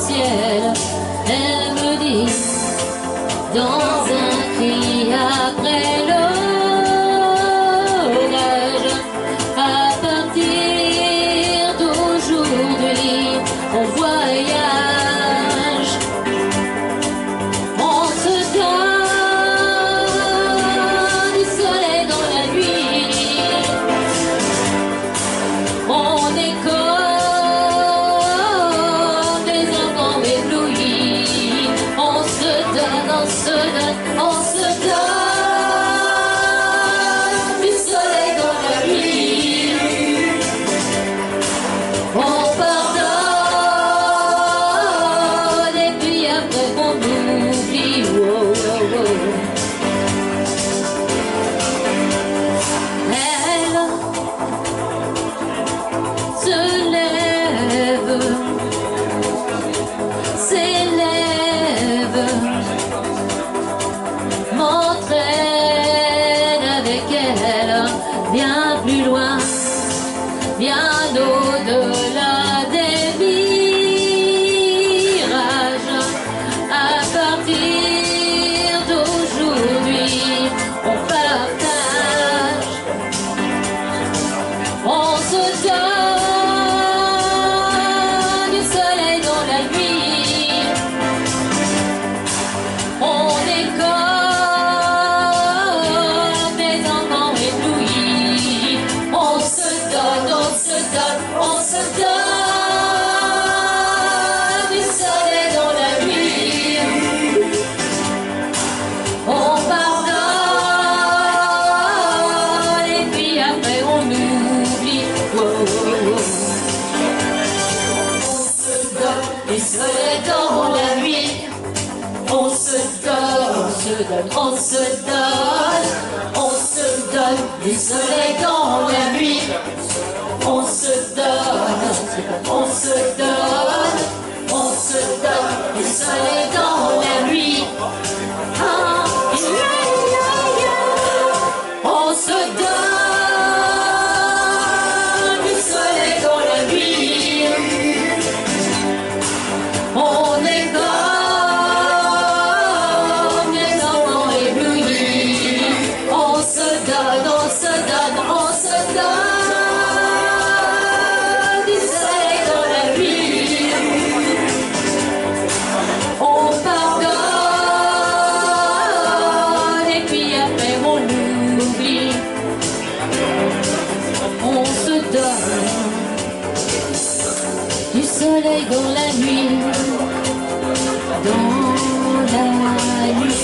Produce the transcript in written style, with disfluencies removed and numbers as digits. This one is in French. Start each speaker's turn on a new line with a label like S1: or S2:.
S1: ciel. Elle me dit dans un cri après l'orage, à partir d'aujourd'hui on voyage, on se donne du soleil dans la nuit, on est comme des enfants éblouis, on se donne, on se donne, on se donne du soleil dans la nuit, on pardonne et puis après on oublie. Oh, oh, oh. Elle se lève, s'élève, m'entraîne avec elle bien plus loin, bien au-delà des mirages. À partir d'aujourd'hui, on partage, on se donne du soleil dans la nuit, on est comme des enfants éblouis, on se donne, on se donne, on se donne du soleil dans la nuit, on pardonne et puis après on oublie. Oh, oh, oh. On se donne du soleil dans la nuit, on se donne, on se donne, on se donne, on se donne du soleil dans la nuit, on se donne, on se donne, on se donne du soleil dans la nuit. Ah, yeah, yeah, yeah. On se donne du soleil dans la nuit, on est comme des enfants éblouis, on se donne, on se donne, on se donne du soleil dans la nuit, on pardonne et puis après on oublie, on se donne du soleil dans la nuit, dans la nuit.